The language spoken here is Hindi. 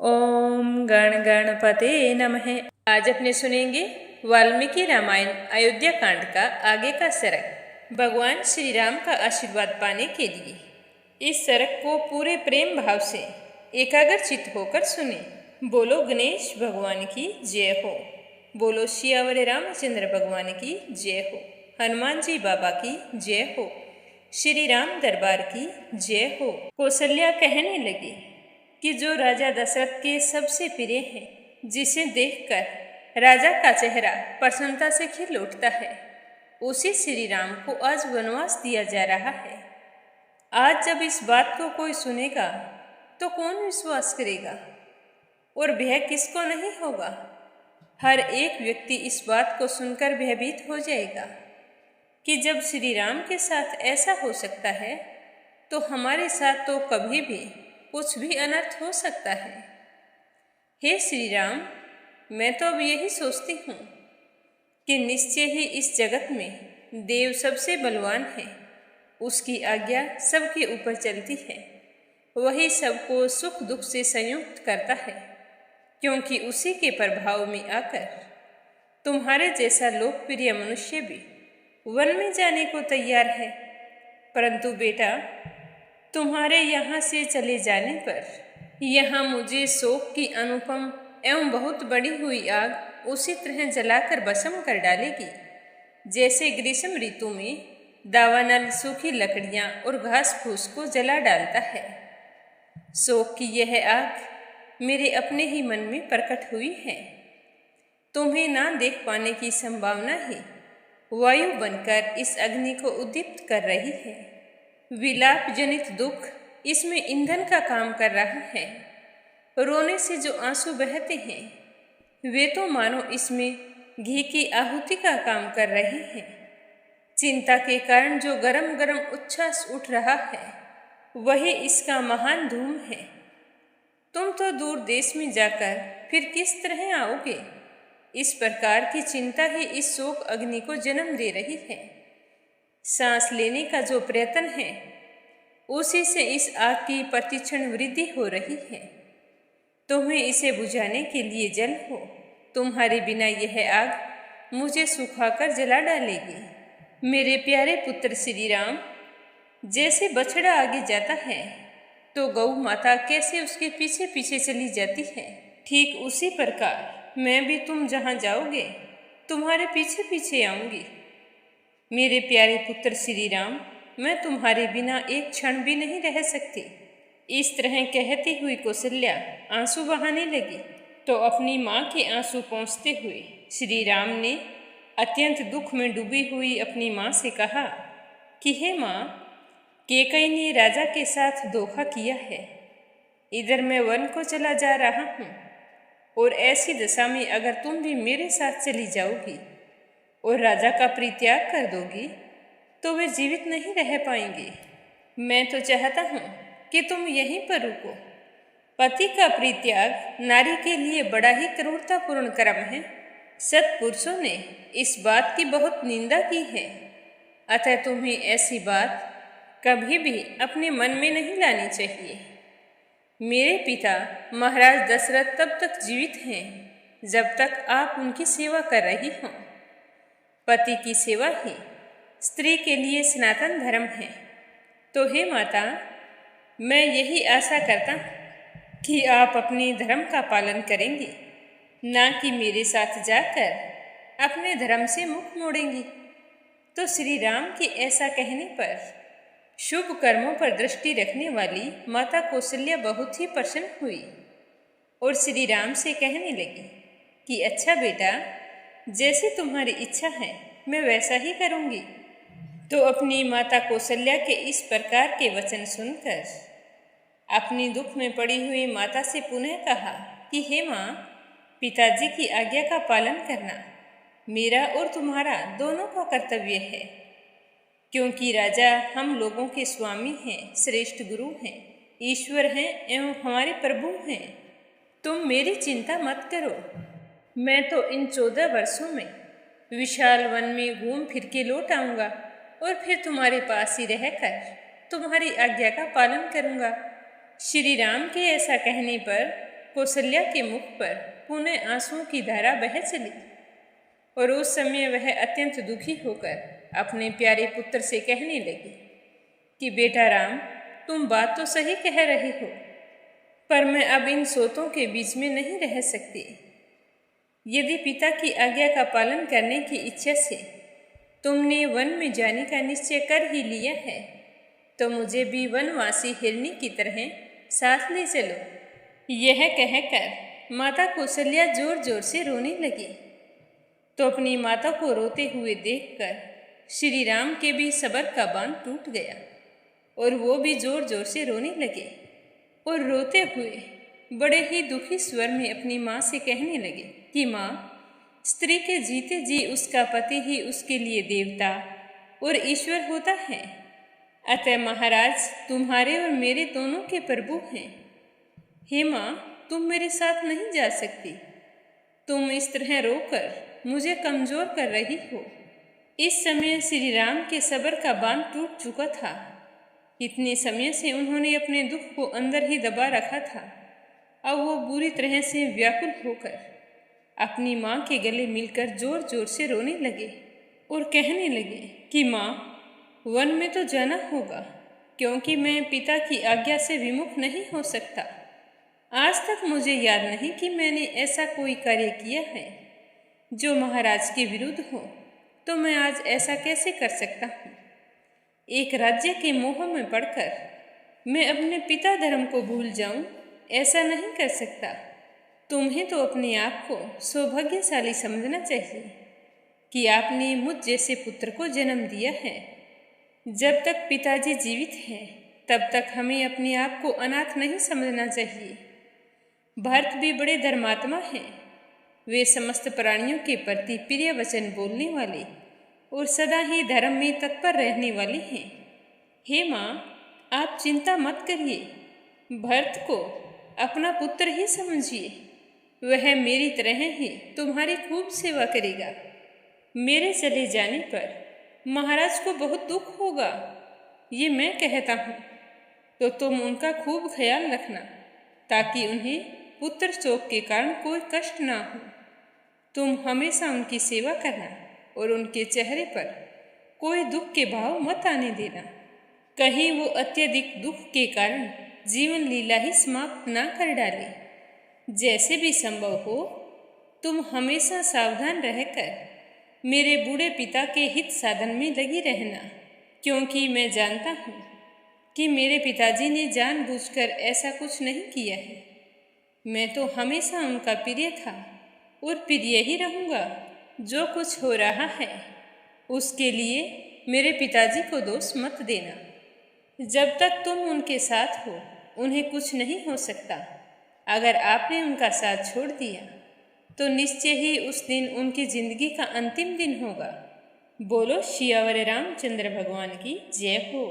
ओम गण गणपते नमः। आज अपने सुनेंगे वाल्मीकि रामायण अयोध्या कांड का आगे का सरक। भगवान श्री राम का आशीर्वाद पाने के लिए इस सरक को पूरे प्रेम भाव से एकाग्रचित्त होकर सुने। बोलो गणेश भगवान की जय हो। बोलो सियावर रामचंद्र भगवान की जय हो। हनुमान जी बाबा की जय हो। श्री राम दरबार की जय हो। कौशल्या कहने लगी कि जो राजा दशरथ के सबसे प्रिय हैं, जिसे देखकर राजा का चेहरा प्रसन्नता से खिल उठता है, उसी श्री राम को आज वनवास दिया जा रहा है। आज जब इस बात को कोई सुनेगा तो कौन विश्वास करेगा और भय किसको नहीं होगा। हर एक व्यक्ति इस बात को सुनकर भयभीत हो जाएगा कि जब श्री राम के साथ ऐसा हो सकता है तो हमारे साथ तो कभी भी कुछ भी अनर्थ हो सकता है। हे श्री राम, मैं तो अब यही सोचती हूँ कि निश्चय ही इस जगत में देव सबसे बलवान है। उसकी आज्ञा सबके ऊपर चलती है। वही सबको सुख दुख से संयुक्त करता है, क्योंकि उसी के प्रभाव में आकर तुम्हारे जैसा लोकप्रिय मनुष्य भी वन में जाने को तैयार है। परंतु बेटा, तुम्हारे यहाँ से चले जाने पर यहाँ मुझे शोक की अनुपम एवं बहुत बड़ी हुई आग उसी तरह जलाकर भस्म कर डालेगी, जैसे ग्रीष्म ऋतु में दावानल सूखी लकड़ियाँ और घास फूस को जला डालता है। शोक की यह आग मेरे अपने ही मन में प्रकट हुई है। तुम्हें ना देख पाने की संभावना ही वायु बनकर इस अग्नि को उद्दीप्त कर रही है। विलाप जनित दुख इसमें ईंधन का काम कर रहा है। रोने से जो आंसू बहते हैं वे तो मानो इसमें घी की आहुति का काम कर रहे हैं। चिंता के कारण जो गरम गरम उच्छ्वास उठ रहा है वही इसका महान धूम है। तुम तो दूर देश में जाकर फिर किस तरह आओगे? इस प्रकार की चिंता ही इस शोक अग्नि को जन्म दे रही है। सांस लेने का जो प्रयत्न है उसी से इस आग की प्रतिक्षण वृद्धि हो रही है। तुम्हें इसे बुझाने के लिए जल हो। तुम्हारे बिना यह आग मुझे सुखाकर जला डालेगी। मेरे प्यारे पुत्र श्री राम, जैसे बछड़ा आगे जाता है तो गौ माता कैसे उसके पीछे पीछे चली जाती है, ठीक उसी प्रकार मैं भी तुम जहाँ जाओगे तुम्हारे पीछे पीछे आऊंगी। मेरे प्यारे पुत्र श्री राम, मैं तुम्हारे बिना एक क्षण भी नहीं रह सकती। इस तरह कहती हुई कौशल्या आंसू बहाने लगी तो अपनी माँ के आंसू पोंछते हुए श्री राम ने अत्यंत दुख में डूबी हुई अपनी माँ से कहा कि हे माँ, कैकेयी ने राजा के साथ धोखा किया है। इधर मैं वन को चला जा रहा हूँ और ऐसी दशा में अगर तुम भी मेरे साथ चली जाओगी और राजा का परित्याग कर दोगी तो वे जीवित नहीं रह पाएंगे। मैं तो चाहता हूँ कि तुम यहीं पर रुको। पति का परित्याग नारी के लिए बड़ा ही क्रूरतापूर्ण कर्म है। सत्पुरुषों ने इस बात की बहुत निंदा की है। अतः तुम्हें ऐसी बात कभी भी अपने मन में नहीं लानी चाहिए। मेरे पिता महाराज दशरथ तब तक जीवित हैं जब तक आप उनकी सेवा कर रही हों। पति की सेवा ही स्त्री के लिए सनातन धर्म है। तो हे माता, मैं यही आशा करता हूँ कि आप अपने धर्म का पालन करेंगी, ना कि मेरे साथ जाकर अपने धर्म से मुख मोड़ेंगी। तो श्री राम के ऐसा कहने पर शुभ कर्मों पर दृष्टि रखने वाली माता कौशल्या बहुत ही प्रसन्न हुई और श्री राम से कहने लगी कि अच्छा बेटा, जैसी तुम्हारी इच्छा है मैं वैसा ही करूँगी। तो अपनी माता कौशल्या के इस प्रकार के वचन सुनकर अपनी दुख में पड़ी हुई माता से पुनः कहा कि हे माँ, पिताजी की आज्ञा का पालन करना मेरा और तुम्हारा दोनों का कर्तव्य है, क्योंकि राजा हम लोगों के स्वामी हैं, श्रेष्ठ गुरु हैं, ईश्वर हैं एवं हमारे प्रभु हैं। तुम मेरी चिंता मत करो। मैं तो इन 14 वर्षों में विशाल वन में घूम फिर के लौट आऊँगा और फिर तुम्हारे पास ही रहकर तुम्हारी आज्ञा का पालन करूँगा। श्री राम के ऐसा कहने पर कौशल्या के मुख पर पुनः आंसुओं की धारा बह चली और उस समय वह अत्यंत दुखी होकर अपने प्यारे पुत्र से कहने लगी कि बेटा राम, तुम बात तो सही कह रहे हो, पर मैं अब इन सोतों के बीच में नहीं रह सकती। यदि पिता की आज्ञा का पालन करने की इच्छा से तुमने वन में जाने का निश्चय कर ही लिया है, तो मुझे भी वनवासी हिरनी की तरह साथ ले चलो। यह कहकर माता कौशल्या जोर जोर से रोने लगी, तो अपनी माता को रोते हुए देखकर श्री राम के भी सब्र का बांध टूट गया और वो भी जोर जोर से रोने लगे और रोते हुए बड़े ही दुखी स्वर में अपनी माँ से कहने लगे कि माँ, स्त्री के जीते जी उसका पति ही उसके लिए देवता और ईश्वर होता है। अतः महाराज तुम्हारे और मेरे दोनों के प्रभु हैं। हे माँ, तुम मेरे साथ नहीं जा सकती। तुम इस तरह रोकर मुझे कमजोर कर रही हो। इस समय श्री राम के सब्र का बांध टूट चुका था। इतने समय से उन्होंने अपने दुख को अंदर ही दबा रखा था। अब वो बुरी तरह से व्याकुल होकर अपनी माँ के गले मिलकर जोर जोर से रोने लगे और कहने लगे कि माँ, वन में तो जाना होगा, क्योंकि मैं पिता की आज्ञा से विमुख नहीं हो सकता। आज तक मुझे याद नहीं कि मैंने ऐसा कोई कार्य किया है जो महाराज के विरुद्ध हो, तो मैं आज ऐसा कैसे कर सकता हूँ। एक राज्य के मोह में पड़कर मैं अपने पिता धर्म को भूल जाऊं, ऐसा नहीं कर सकता। तुम्हें तो अपने आप को सौभाग्यशाली समझना चाहिए कि आपने मुझ जैसे पुत्र को जन्म दिया है। जब तक पिताजी जीवित हैं, तब तक हमें अपने आप को अनाथ नहीं समझना चाहिए। भरत भी बड़े धर्मात्मा हैं। वे समस्त प्राणियों के प्रति प्रिय वचन बोलने वाले और सदा ही धर्म में तत्पर रहने वाले हैं। हे माँ, आप चिंता मत करिए। भरत को अपना पुत्र ही समझिए। वह मेरी तरह ही तुम्हारी खूब सेवा करेगा। मेरे चले जाने पर महाराज को बहुत दुख होगा, ये मैं कहता हूँ, तो तुम उनका खूब ख्याल रखना, ताकि उन्हें पुत्र शोक के कारण कोई कष्ट ना हो। तुम हमेशा उनकी सेवा करना और उनके चेहरे पर कोई दुख के भाव मत आने देना। कहीं वो अत्यधिक दुख के कारण जीवन लीला ही समाप्त ना कर डाले। जैसे भी संभव हो, तुम हमेशा सावधान रहकर मेरे बूढ़े पिता के हित साधन में लगी रहना, क्योंकि मैं जानता हूँ कि मेरे पिताजी ने जानबूझकर ऐसा कुछ नहीं किया है। मैं तो हमेशा उनका प्रिय था और प्रिय ही रहूँगा। जो कुछ हो रहा है उसके लिए मेरे पिताजी को दोष मत देना। जब तक तुम उनके साथ हो, उन्हें कुछ नहीं हो सकता। अगर आपने उनका साथ छोड़ दिया तो निश्चय ही उस दिन उनकी जिंदगी का अंतिम दिन होगा। बोलो सियावर रामचंद्र भगवान की जय हो।